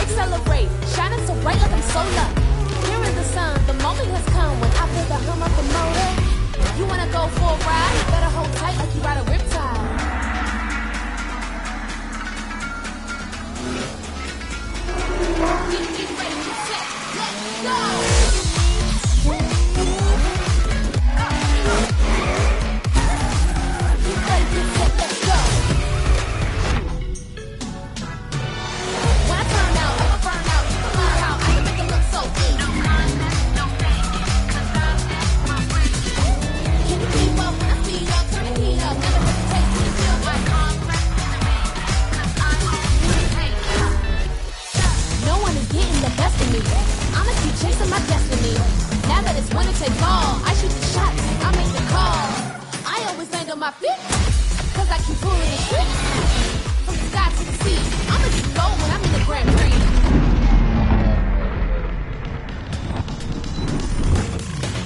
accelerate, shining so bright like I'm solar. Here is the sun, the moment has come when I feel the hum of the motor. You wanna go for a ride? Better hold tight like you ride a riptide. Get ready, get set, let's go! Get ready, get set, let's go! When I turn out, I'ma burn out. You can learn how I can make it look so good. No contest, no fake, 'cause that's my friend. Can you keep up when I speed up? Turn the heat up, never hesitate till you feel my complex in the main, 'cause I always hate. No one is getting the best of me. I'ma keep chasing my destiny. Now that it's winner take all, I shoot the shots, I make the call. I always land on my feet, 'cause I keep pulling the shit. From the sky to the sea, I'ma just go when I'm in the Grand Prix.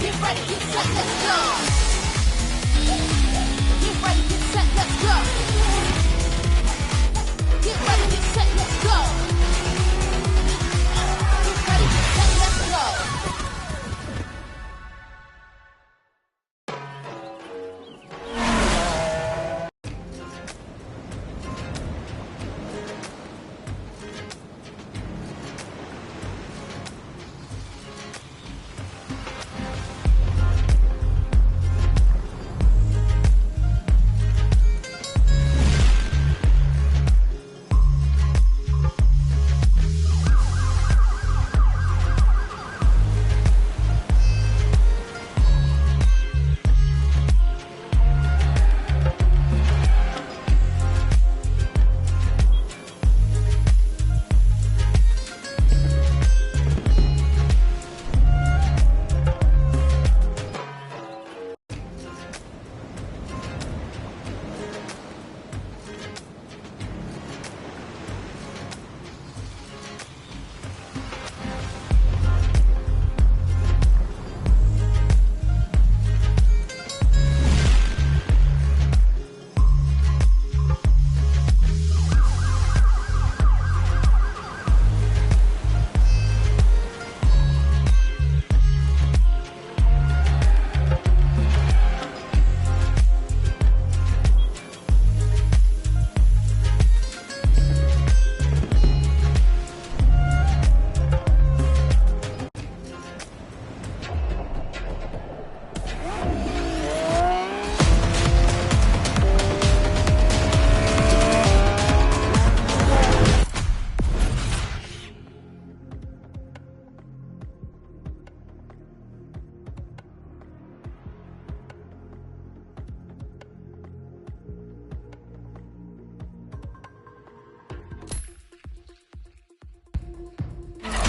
Get ready, get set, let's go. Get ready, get set, let's go. Get ready, get set, let's go. Get ready, get set, let's go.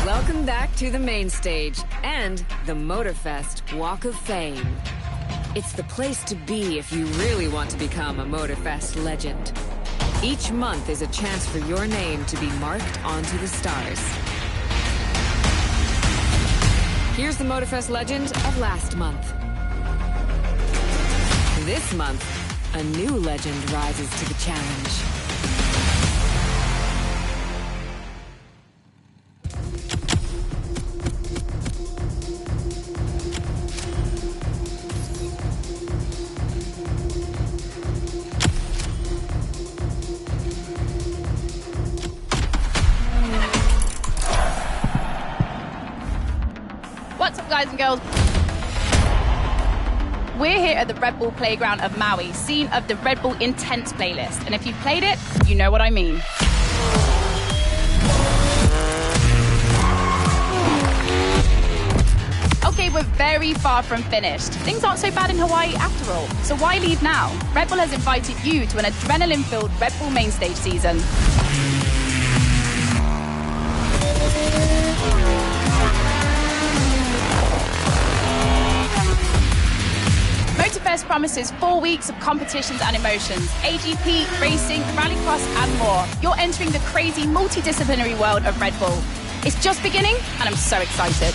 Welcome back to the main stage and the Motorfest Walk of Fame. It's the place to be if you really want to become a Motorfest legend. Each month is a chance for your name to be marked onto the stars. Here's the Motorfest legend of last month. This month, a new legend rises to the challenge. What's up, guys and girls? We're here at the Red Bull Playground of Maui, scene of the Red Bull Intense playlist. And if you've played it, you know what I mean. Okay, we're very far from finished. Things aren't so bad in Hawaii after all. So why leave now? Red Bull has invited you to an adrenaline-filled Red Bull main stage season. Motorfest promises 4 weeks of competitions and emotions, AGP, racing, rallycross and more. You're entering the crazy multidisciplinary world of Red Bull. It's just beginning and I'm so excited.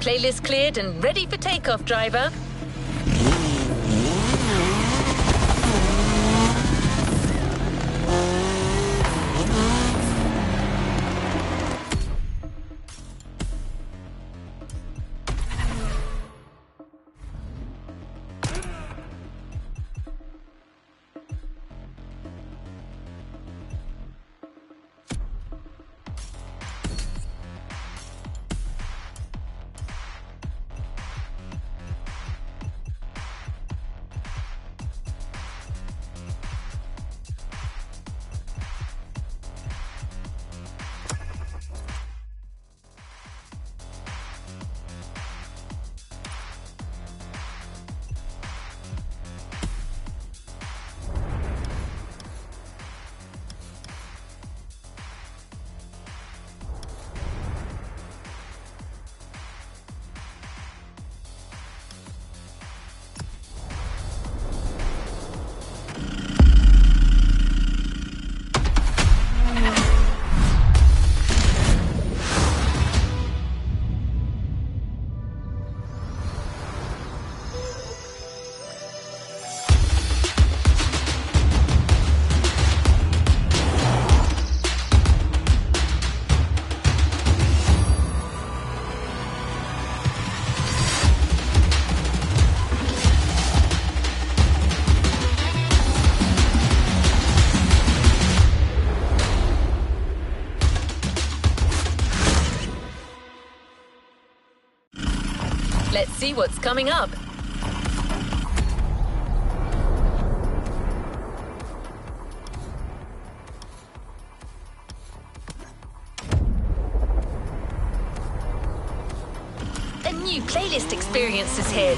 playlist cleared and ready for takeoff, driver. Let's see what's coming up. A new playlist experience is here.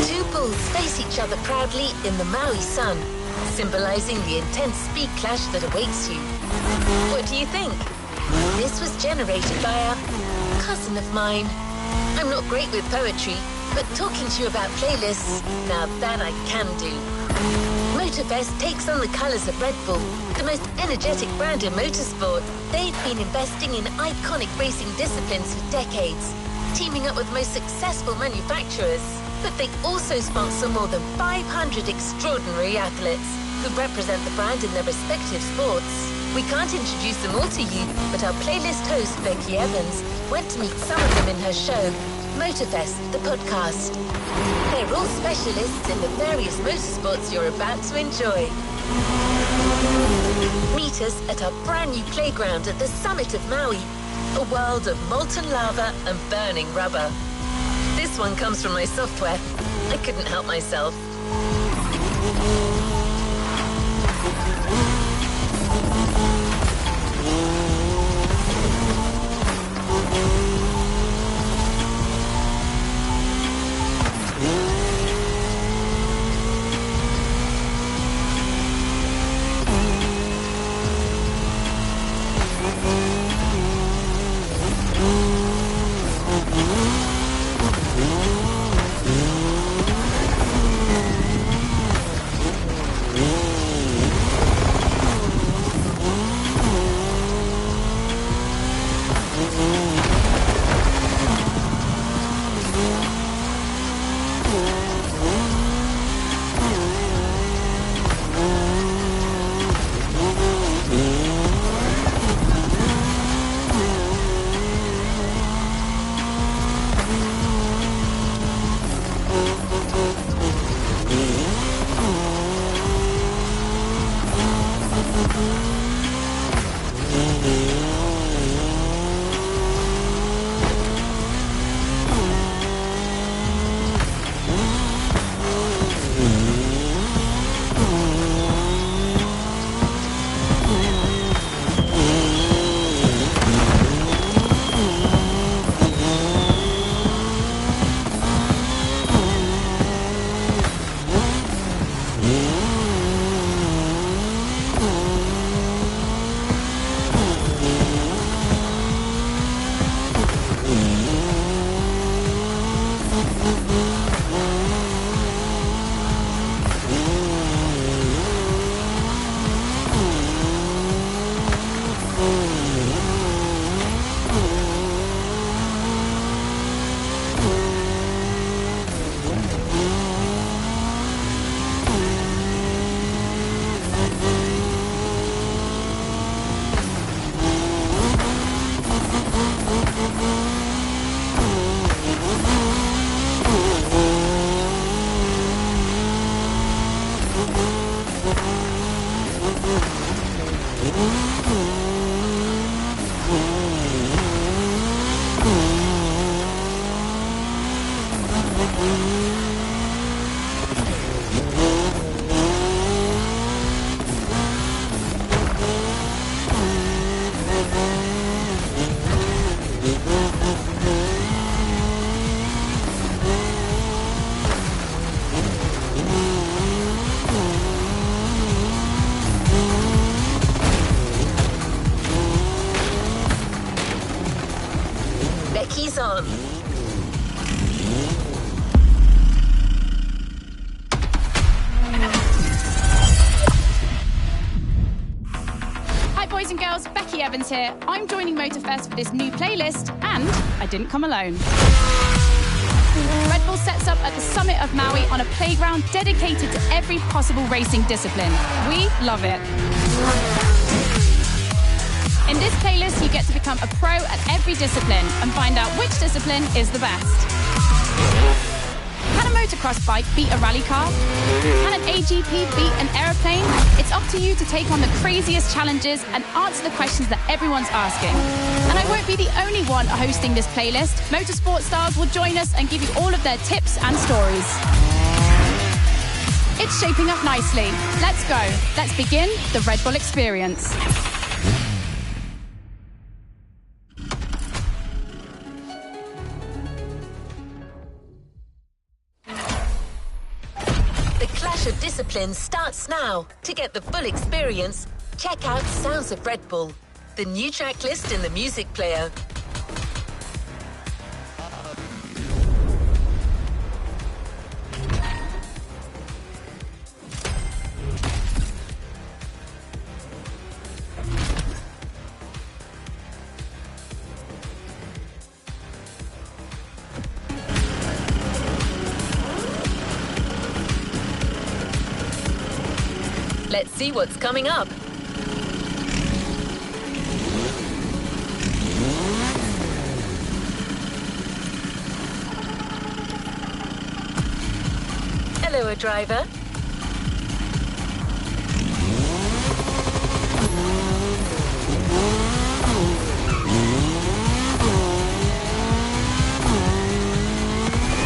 Two bulls face each other proudly in the Maui sun, symbolizing the intense speed clash that awaits you. What do you think? This was generated by a cousin of mine. I'm not great with poetry, but talking to you about playlists, now that I can do. Motorfest takes on the colors of Red Bull, the most energetic brand in motorsport. They've been investing in iconic racing disciplines for decades, teaming up with most successful manufacturers. But they also sponsor more than 500 extraordinary athletes who represent the brand in their respective sports. We can't introduce them all to you, but our playlist host, Becky Evans, went to meet some of them in her show, Motorfest, the podcast. They're all specialists in the various motorsports you're about to enjoy. Meet us at our brand new playground at the summit of Maui, a world of molten lava and burning rubber. This one comes from my software. I couldn't help myself. Becky's on. Hi boys and girls, Becky Evans here. I'm joining Motorfest for this new playlist, and I didn't come alone. Red Bull sets up at the summit of Maui on a playground dedicated to every possible racing discipline. We love it. In this playlist, you get to become a pro at every discipline and find out which discipline is the best. Can a motocross bike beat a rally car? Can an AGP beat an aeroplane? It's up to you to take on the craziest challenges and answer the questions that everyone's asking. And I won't be the only one hosting this playlist. Motorsport stars will join us and give you all of their tips and stories. It's shaping up nicely. Let's go. Let's begin the Red Bull experience. The clash of disciplines starts now. To get the full experience, check out Sounds of Red Bull, the new track list in the music player. Let's see what's coming up. Hello, driver.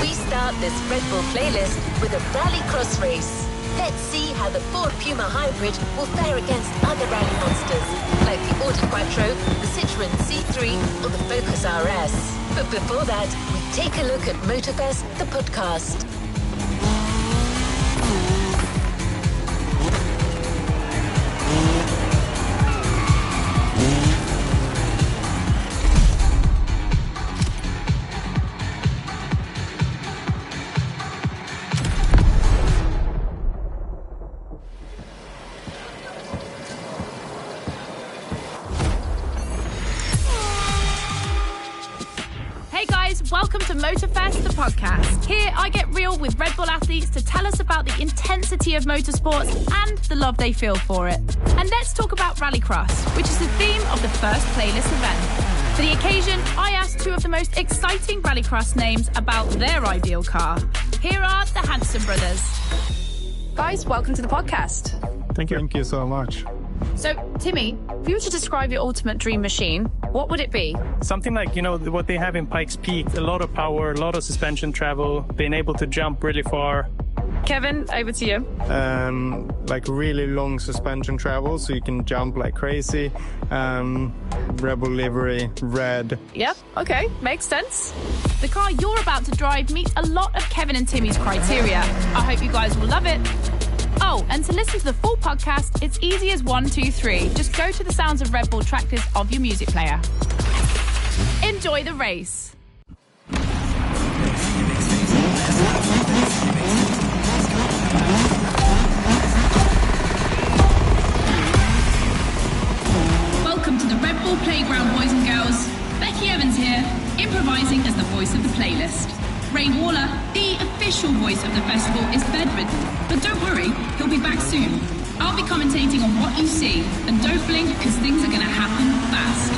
We start this Red Bull playlist with a rally cross race. Let's see how the Ford Puma Hybrid will fare against other rally monsters, like the Audi Quattro, the Citroën C3, or the Focus RS. But before that, we take a look at Motorfest, the podcast. Welcome to Motorfest, the podcast. Here, I get real with Red Bull athletes to tell us about the intensity of motorsports and the love they feel for it. And let's talk about Rallycross, which is the theme of the first playlist event. For the occasion, I asked two of the most exciting Rallycross names about their ideal car. Here are the Hanson brothers. Guys, welcome to the podcast. Thank you. Thank you so much. So, Timmy, if you were to describe your ultimate dream machine, what would it be? Something like, what they have in Pikes Peak, a lot of power, a lot of suspension travel, being able to jump really far. Kevin, over to you. Like really long suspension travel, so you can jump like crazy. Rebel livery, red. Yep, okay, makes sense. The car you're about to drive meets a lot of Kevin and Timmy's criteria. I hope you guys will love it. Oh, and to listen to the full podcast, it's easy as 1, 2, 3. Just go to the Sounds of Red Bull track list of your music player. Enjoy the race. Welcome to the Red Bull Playground, boys and girls. Becky Evans here, improvising as the voice of the playlist. Ray Waller, the official voice of the festival, is bedridden, but don't worry, he'll be back soon. I'll be commentating on what you see, and don't blink because things are going to happen fast.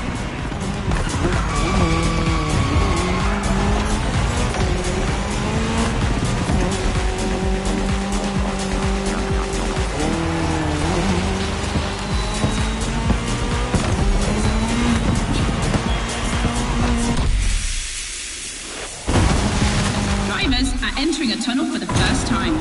Drivers at entering a tunnel for the first time.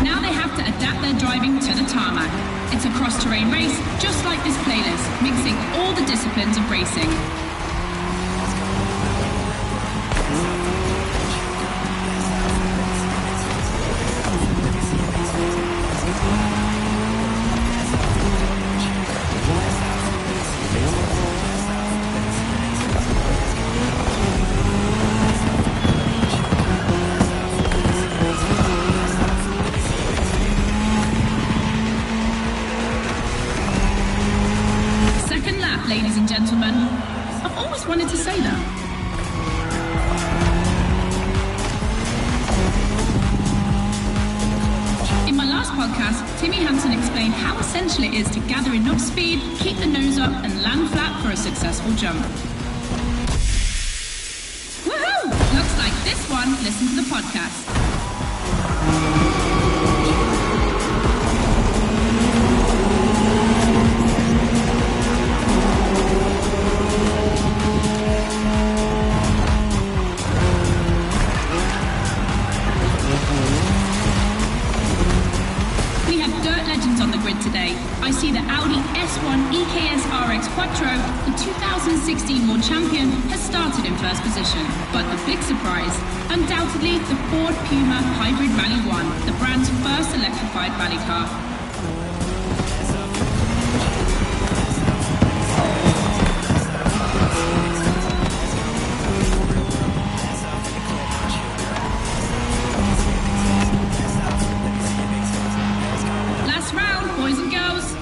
Now they have to adapt their driving to the tarmac. It's a cross-terrain race, just like this playlist, mixing all the disciplines of racing. Ladies and gentlemen, I've always wanted to say that. In my last podcast, Timmy Hansen explained how essential it is to gather enough speed, keep the nose up, and land flat for a successful jump. Woohoo! Looks like this one listened to the podcast. Today, I see the Audi S1 EKS RX Quattro, the 2016 World Champion, has started in first position. But the big surprise, undoubtedly the Ford Puma Hybrid Rally 1, the brand's first electrified rally car. Boys and girls.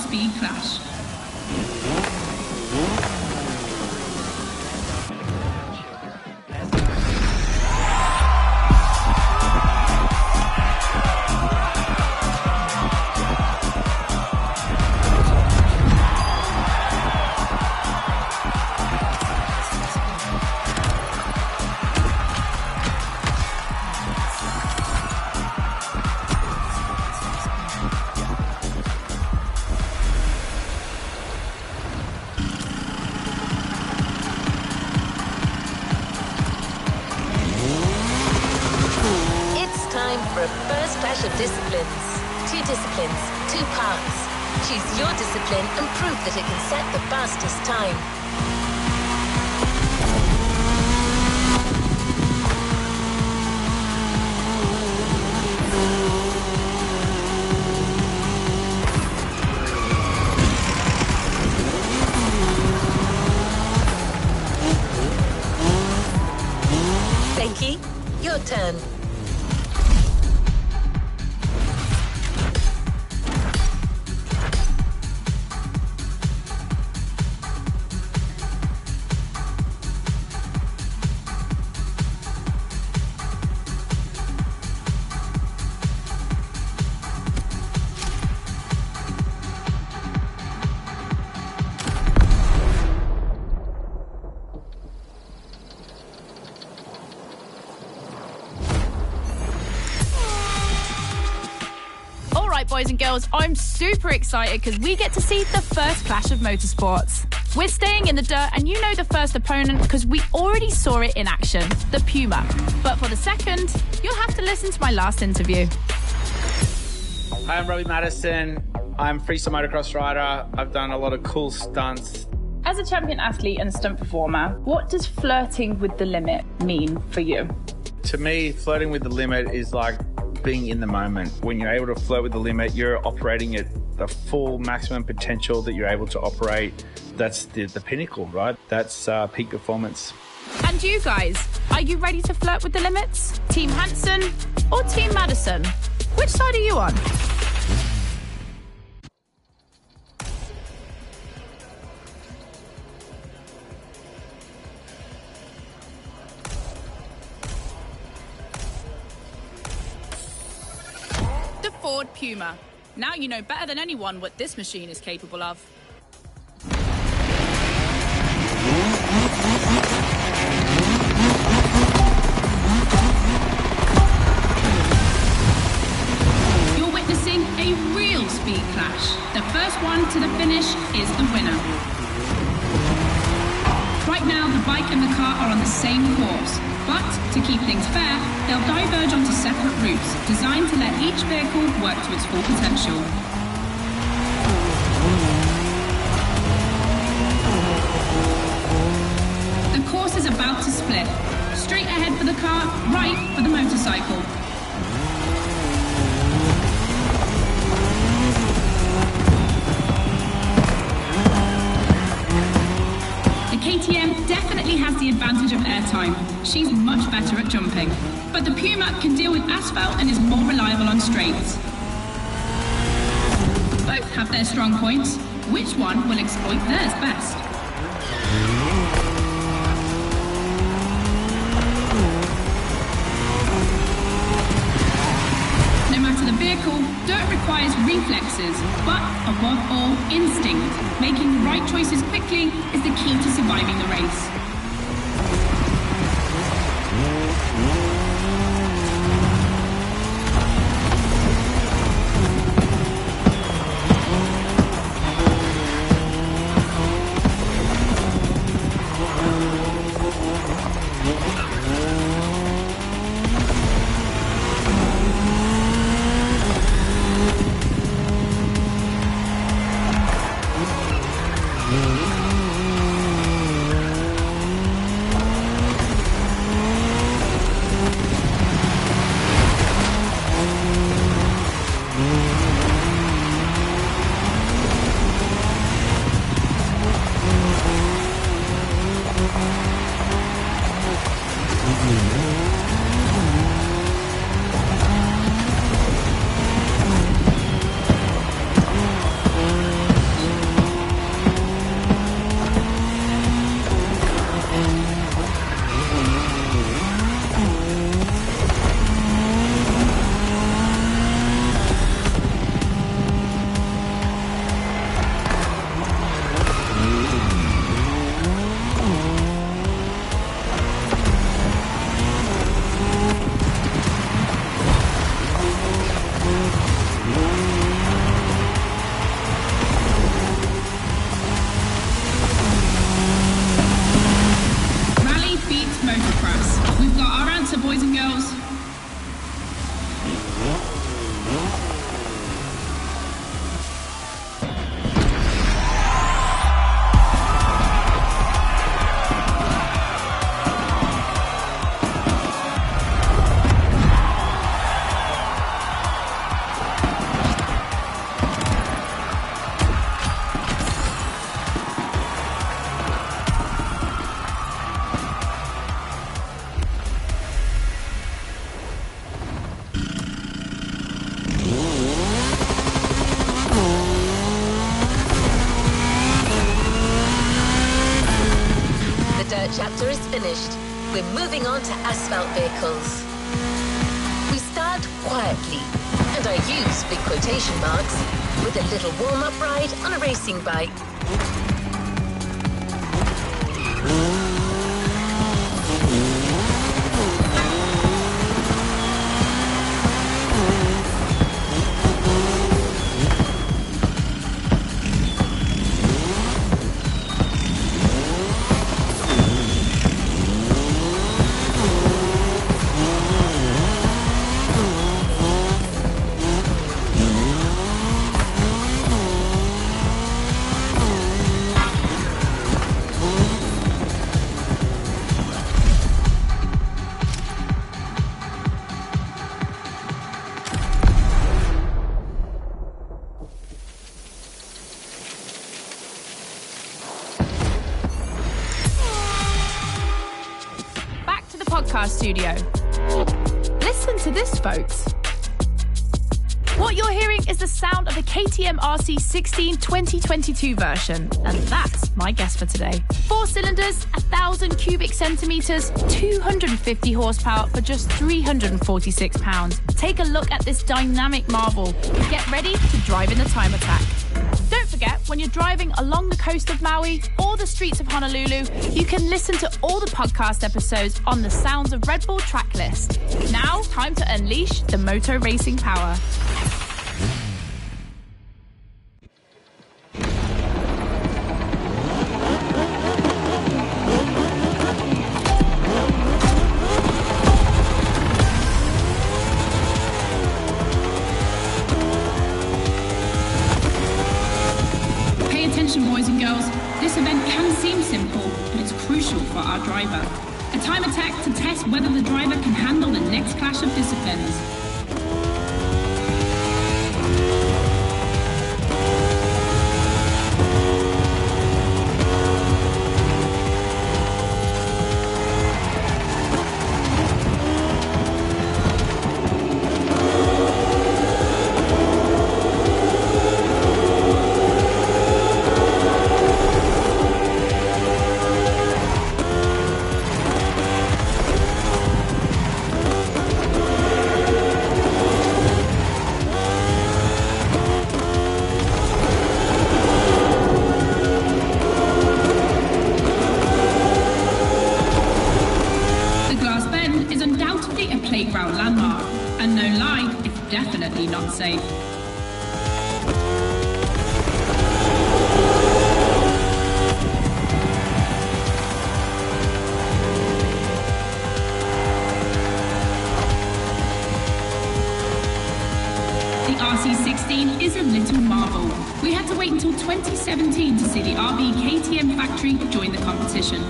Speed clash. For a first clash of disciplines. 2 disciplines, 2 parts. Choose your discipline and prove that it can set the fastest time. Becky, your turn. Boys and girls, I'm super excited because we get to see the first clash of motorsports. We're staying in the dirt, and you know the first opponent because we already saw it in action, the Puma. But for the second, you'll have to listen to my last interview. Hi, I'm Robbie Madison. I'm freestyle motocross rider. I've done a lot of cool stunts. As a champion athlete and stunt performer, what does flirting with the limit mean for you? To me, flirting with the limit is like being in the moment. When you're able to flirt with the limit, you're operating at the full maximum potential that you're able to operate. That's the pinnacle, right? That's peak performance. And you guys, are you ready to flirt with the limits? Team Hansen or Team Madison? Which side are you on? The Ford Puma. Now you know better than anyone what this machine is capable of. You're witnessing a real speed clash. The first one to the finish is the winner. Right now, the bike and the car are on the same course, but to keep things fair, they'll diverge onto separate routes, designed to let each vehicle work to its full potential. The course is about to split. Straight ahead for the car, right for the motorcycle. The KTM definitely has the advantage of airtime. She's much better at jumping. But the Puma can deal with asphalt and is more reliable on straights. Both have their strong points. Which one will exploit theirs best? No matter the vehicle, dirt requires reflexes, but above all, instinct. Making the right choices quickly is the key to surviving the race. chapter is finished. We're moving on to asphalt vehicles. We start quietly, and I use big quotation marks, with a little warm-up ride on a racing bike. podcast studio. Listen to this, folks. What you're hearing is the sound of the KTM RC16 2022 version, and that's my guess for today. 4 cylinders, 1,000 cubic centimetres, 250 horsepower for just 346 pounds. Take a look at this dynamic marvel and get ready to drive in the time attack. Don't forget, when you're driving along the coast of Maui or the streets of Honolulu, you can listen to all the podcast episodes on the Sounds of Red Bull track list. Now, time to unleash the moto racing power. Boys and girls, this event can seem simple, but it's crucial for our driver. A time attack to test whether the driver can handle the next clash of disciplines. Playground landmark, and no lie, it's definitely not safe. The RC16 is a little marvel. We had to wait until 2017 to see the RB KTM factory join the competition.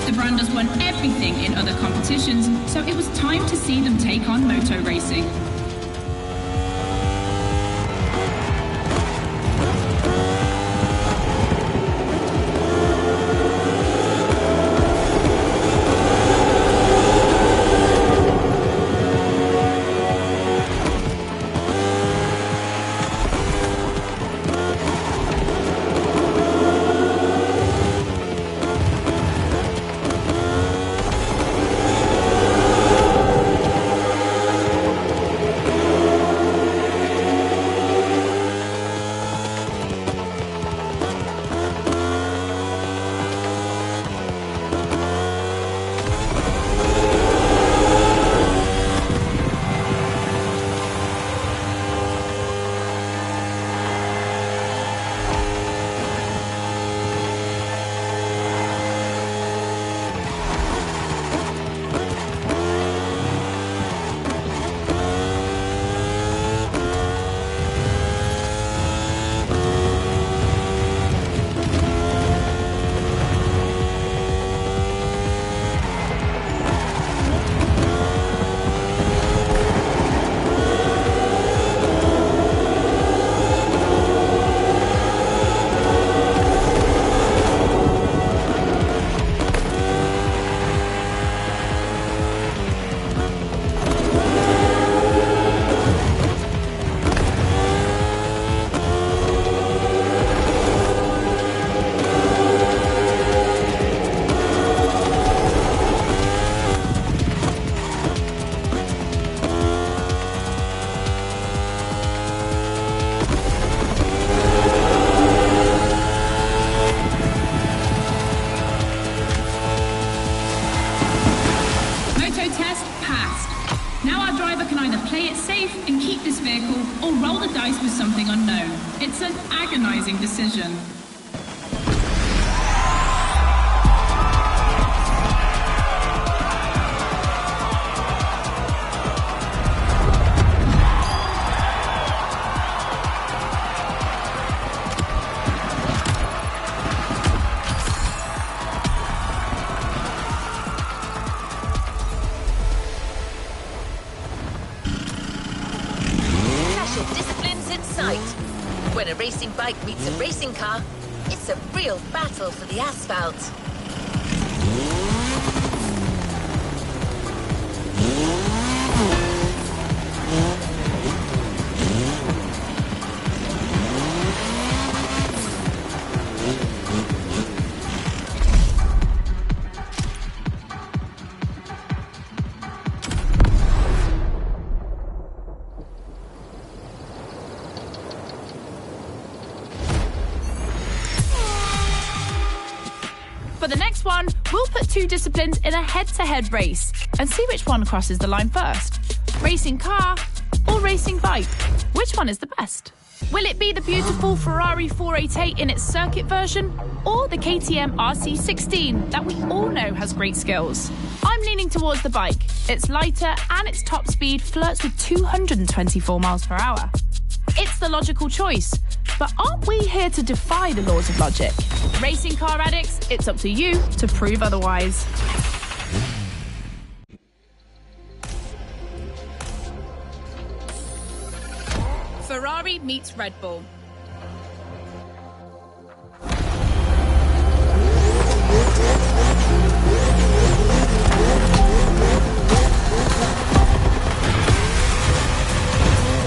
The brand has won everything in other competitions, so it was time to see them take on moto racing. Or roll the dice with something unknown. It's an agonizing decision. When a racing bike meets a racing car, it's a real battle for the asphalt. For the next one, we'll put two disciplines in a head-to-head race and see which one crosses the line first. Racing car or racing bike? Which one is the best? Will it be the beautiful Ferrari 488 in its circuit version or the KTM RC16 that we all know has great skills? I'm leaning towards the bike. It's lighter and its top speed flirts with 224 miles per hour. It's the logical choice. But aren't we here to defy the laws of logic? Racing car addicts, it's up to you to prove otherwise. Ferrari meets Red Bull.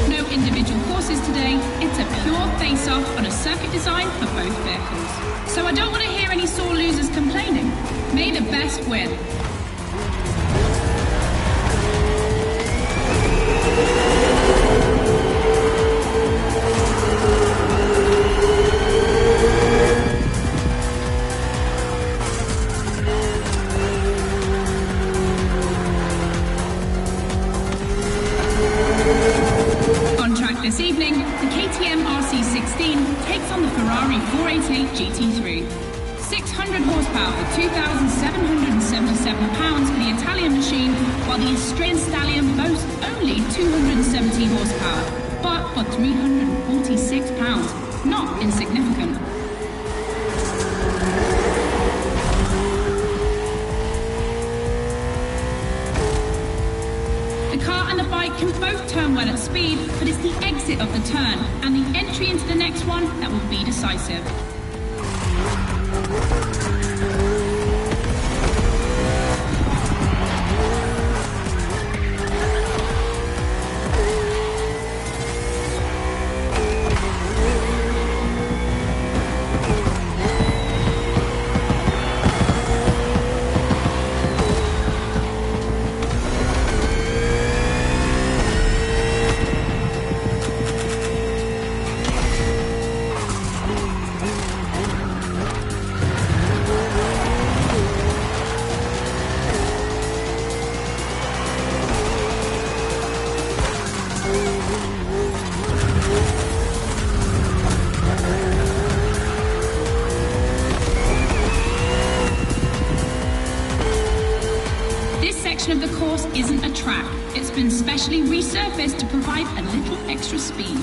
No individual courses today. It's a pure face-off on a circuit designed for both vehicles. So I don't want to hear any sore losers complaining. May the best win. This evening, the KTM RC16 takes on the Ferrari 488 GT3. 600 horsepower for 2,777 pounds for the Italian machine, while the Austrian Stallion boasts only 270 horsepower, but for 346 pounds, not insignificant. The car and the bike can both turn well at speed, but it's the exit of the turn and the entry into the next one that will be decisive. Of the course isn't a track. It's been specially resurfaced to provide a little extra speed.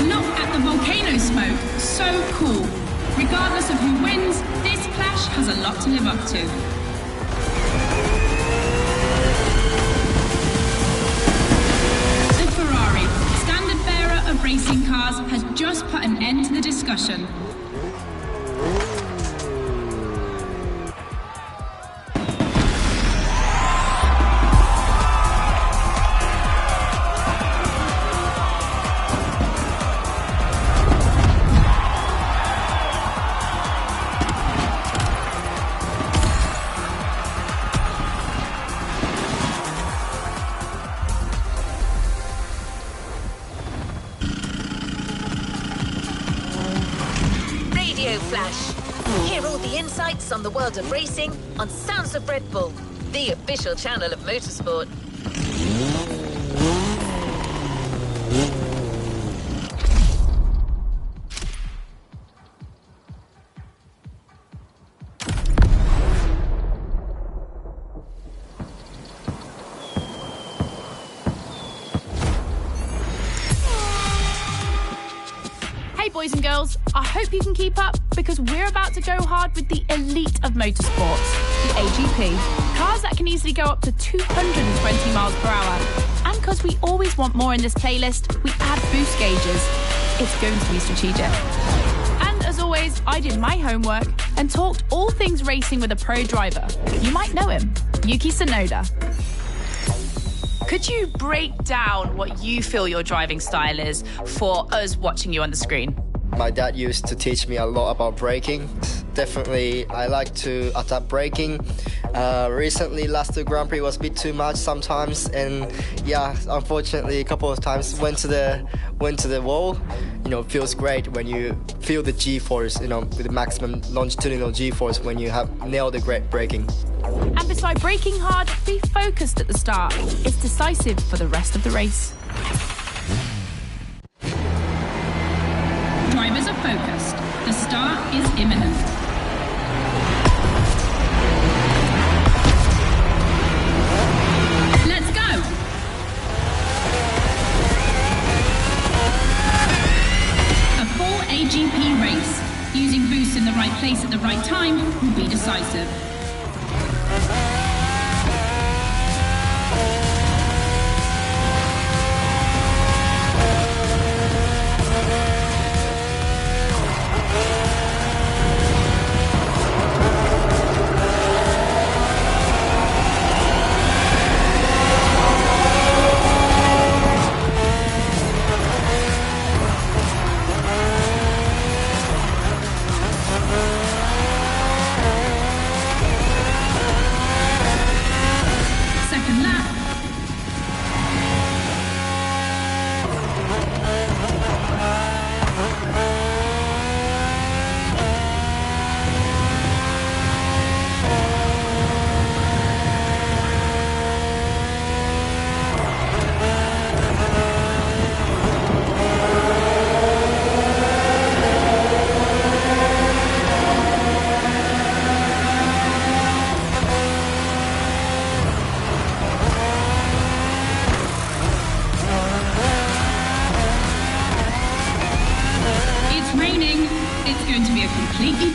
Look at the volcano smoke. So cool. Regardless of who wins, this clash has a lot to live up to. Of racing cars has just put an end to the discussion. Hear all the insights on the world of racing on Sounds of Red Bull, the official channel of motorsport. Boys and girls, I hope you can keep up because we're about to go hard with the elite of motorsports, the AGP. Cars that can easily go up to 220 miles per hour. And because we always want more in this playlist, we add boost gauges. It's going to be strategic. And as always, I did my homework and talked all things racing with a pro driver. You might know him, Yuki Tsunoda. Could you break down what you feel your driving style is for us watching you on the screen? My dad used to teach me a lot about braking. Definitely, I like to adapt braking. Recently, last Grand Prix was a bit too much sometimes, and yeah, unfortunately, a couple of times went to the wall. You know, it feels great when you feel the G-force, you know, with the maximum longitudinal G-force when you have nailed the great braking. And beside braking hard, be focused at the start. It's decisive for the rest of the race. Drivers are focused. The start is imminent. Let's go! A full AGP race. Using boosts in the right place at the right time will be decisive.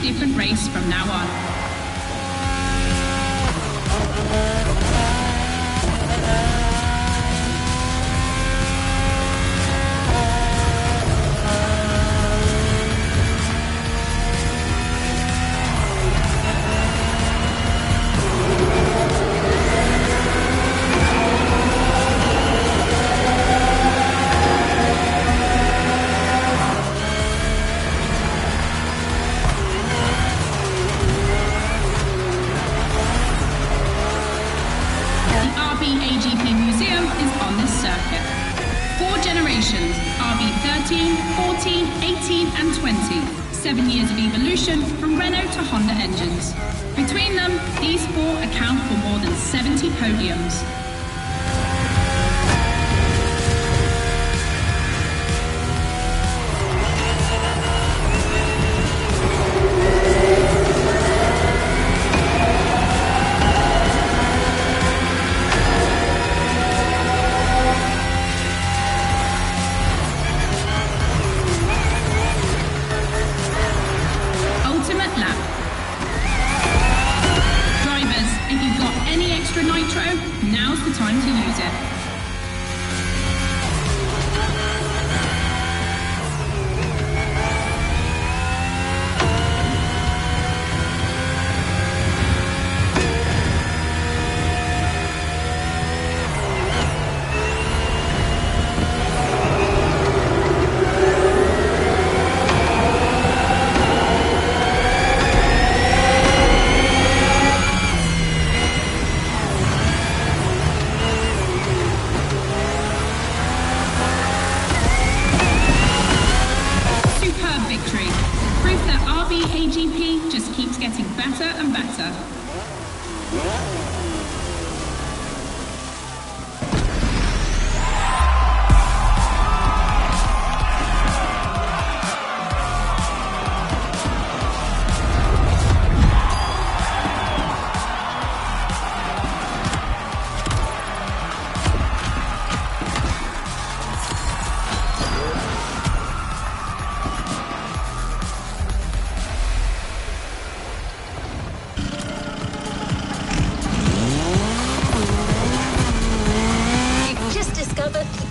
Different race from now on. RB13, 14, 18 and 20. 7 years of evolution from Renault to Honda engines. Between them, these four account for more than 70 podiums. Now's the time to use it. AGP just keeps getting better and better.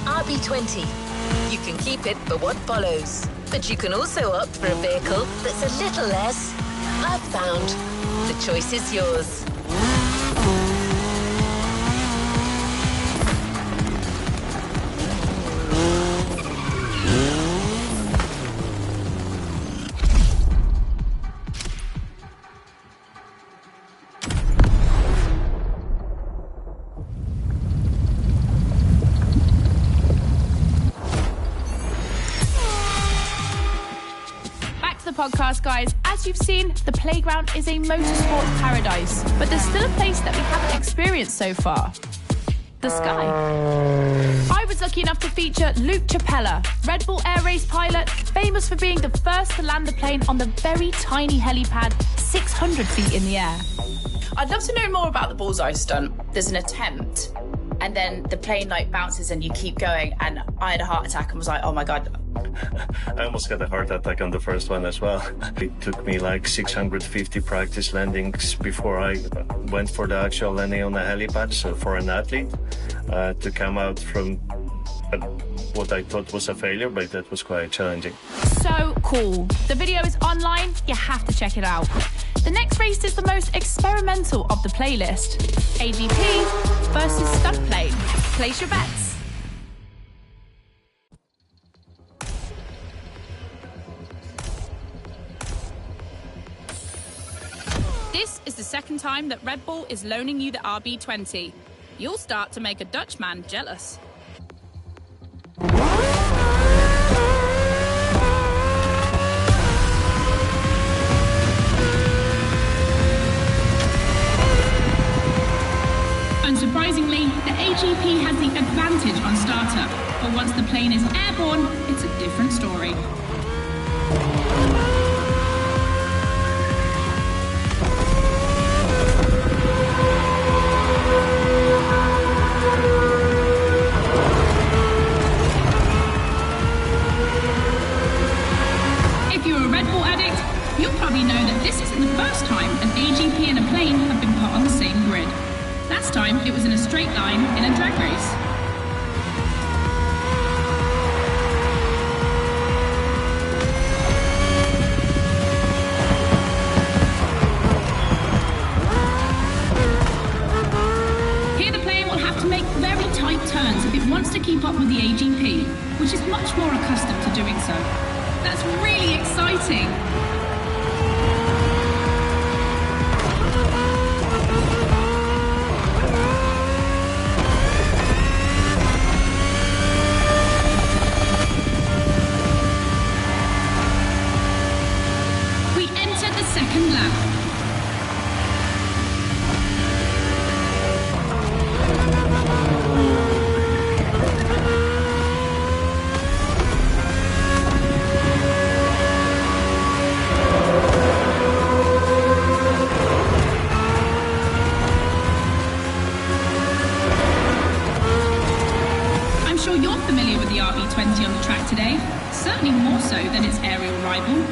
RB20. You can keep it for what follows, but you can also opt for a vehicle that's a little less earthbound. The choice is yours. podcast, guys. As you've seen, the playground is a motorsport paradise, but there's still a place that we haven't experienced so far. The sky. I was lucky enough to feature Luke Chapella, Red Bull Air Race pilot, famous for being the first to land the plane on the very tiny helipad 600 feet in the air. I'd love to know more about the bullseye stunt. There's an attempt, and then the plane like bounces and you keep going, and I had a heart attack and was like, oh my God. I almost got a heart attack on the first one as well. It took me like 650 practice landings before I went for the actual landing on the helipad. So for an athlete to come out from what I thought was a failure, but that was quite challenging. So cool. The video is online. You have to check it out. The next race is the most experimental of the playlist. AGP versus stunt plane. Place your bets. This is the second time that Red Bull is loaning you the RB20. You'll start to make a Dutchman jealous. Unsurprisingly, the AGP has the advantage on startup, but once the plane is airborne, it's a different story. If you're a Red Bull addict, you'll probably know that this isn't the first time an AGP and a plane have been put on the same grid. Last time, it was in a straight line in a drag race. Here the plane will have to make very tight turns if it wants to keep up with the AGP, which is much more accustomed to doing so. That's really exciting. Second lap. I'm sure you're familiar with the RB20 on the track today, certainly more so than its aerial rival.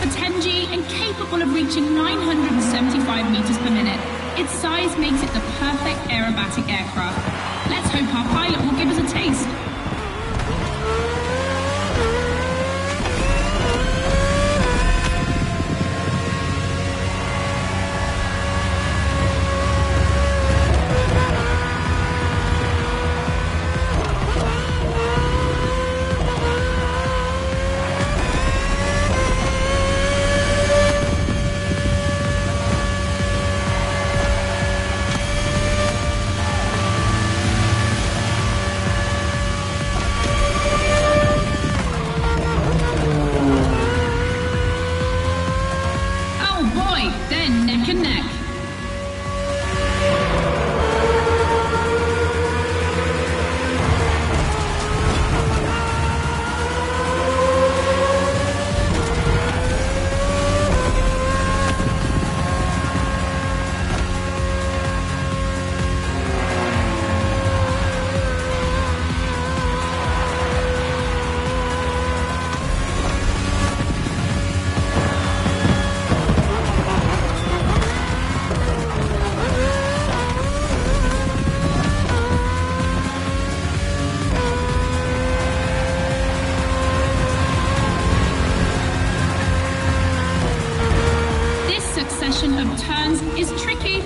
For 10G and capable of reaching 975 meters per minute, its size makes it the perfect aerobatic aircraft. Let's hope our pilot will give us a taste. Of turns is tricky.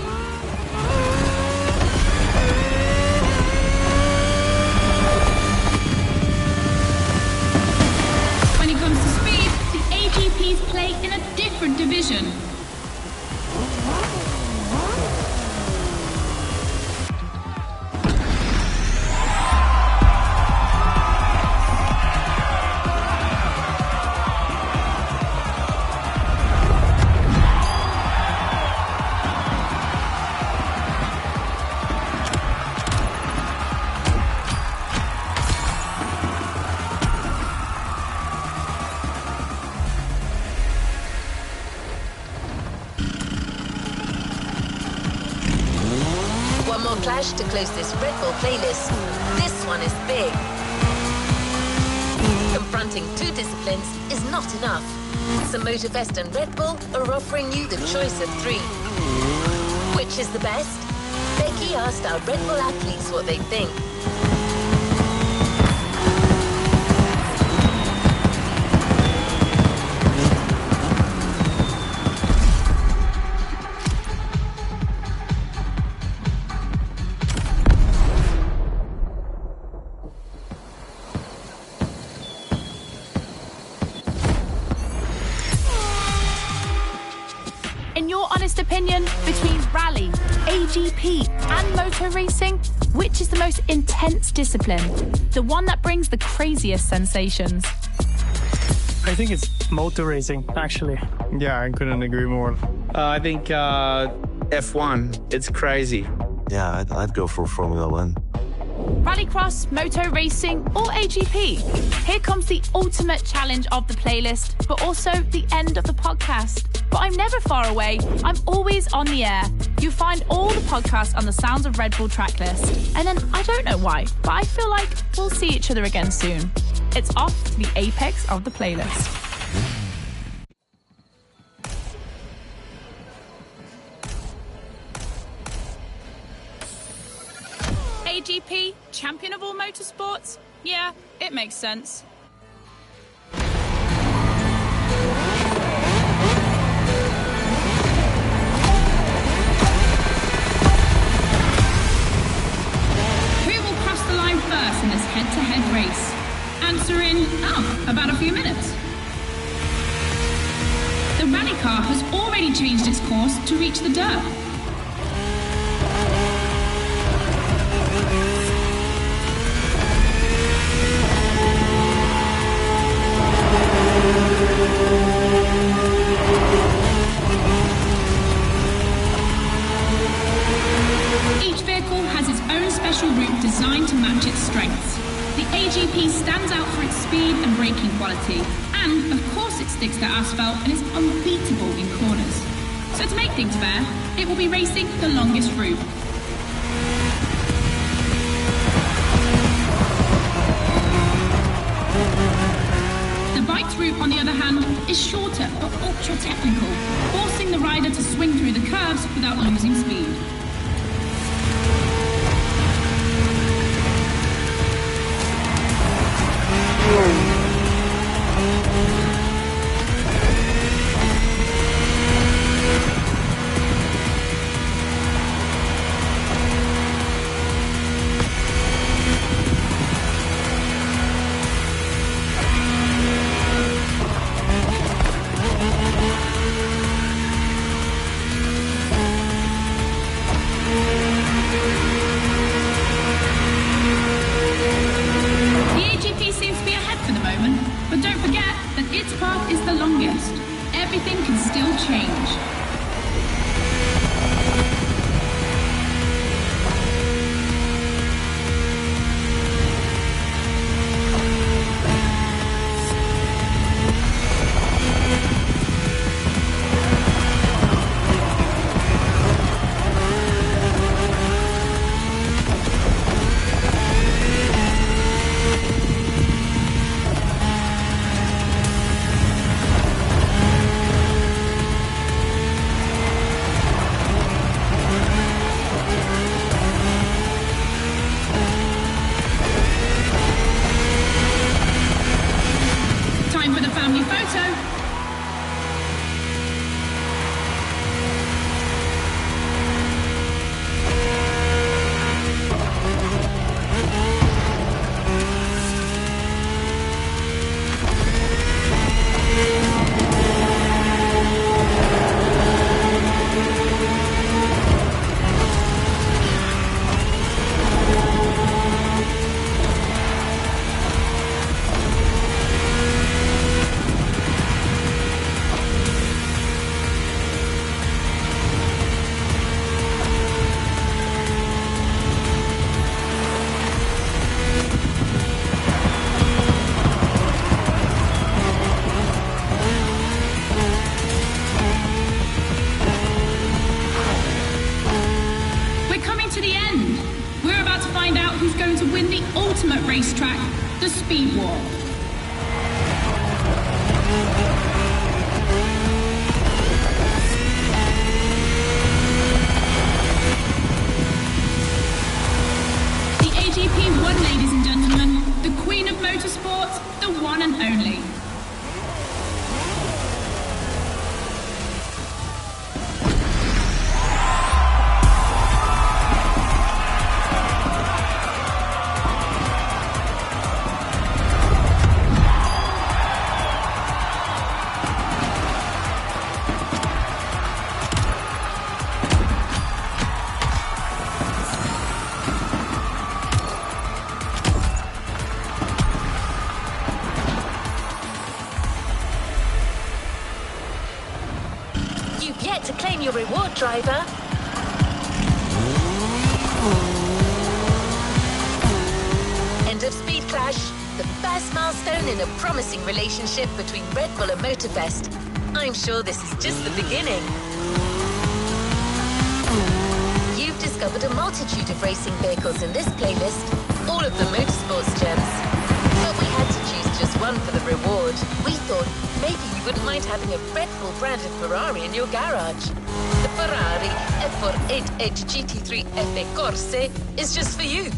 When it comes to speed, the AGPs play in a different division. final clash to close this Red Bull playlist. This one is big. Confronting two disciplines is not enough. So Motorfest and Red Bull are offering you the choice of three. Which is the best? Becky asked our Red Bull athletes what they think. In your honest opinion, between rally, AGP and motor racing, which is the most intense discipline? The one that brings the craziest sensations? I think it's motor racing, actually. Yeah, I couldn't agree more. I think F1, it's crazy. Yeah, I'd go for Formula One. Rallycross, moto racing, or AGP? Here comes the ultimate challenge of the playlist, but also the end of the podcast. But I'm never far away. I'm always on the air. You find all the podcasts on the Sounds of Red Bull tracklist. And then I don't know why, but I feel like we'll see each other again soon. It's off to the apex of the playlist. AGP, champion of all motorsports? Yeah, it makes sense. Who will cross the line first in this head-to-head race? Answer in, about a few minutes. The rally car has already changed its course to reach the dirt. Each vehicle has its own special route designed to match its strengths. The AGP stands out for its speed and braking quality, and of course it sticks to asphalt and is unbeatable in corners. So to make things fair, it will be racing the longest route. The bike's route, on the other hand, is shorter but ultra-technical, forcing the rider to swing through the curves without losing speed. But don't forget that its path is the longest. Everything can still change. ultimate racetrack, the Speed War. The AGP won, ladies and gentlemen, the Queen of Motorsport, the one and only. You've yet to claim your reward, driver. End of Speed Clash, the first milestone in a promising relationship between Red Bull and Motorfest. I'm sure this is just the beginning. You've discovered a multitude of racing vehicles in this playlist, all of them motorsports gems. But we had to choose just one for the reward. We thought maybe you wouldn't mind having a Red Bull branded Ferrari in your garage. The Ferrari F48H GT3 F Corse is just for you.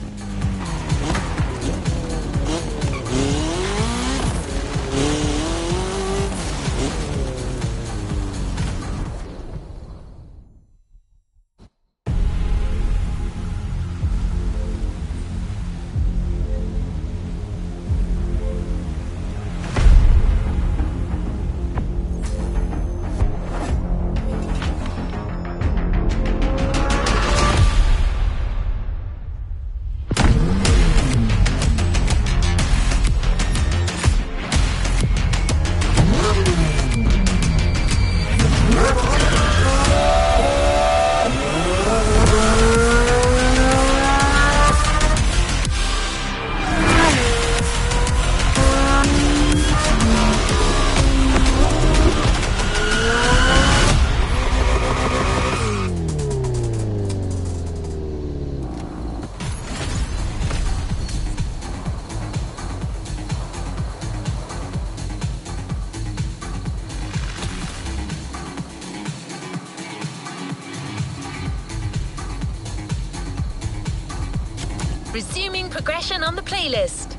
Resuming progression on the playlist.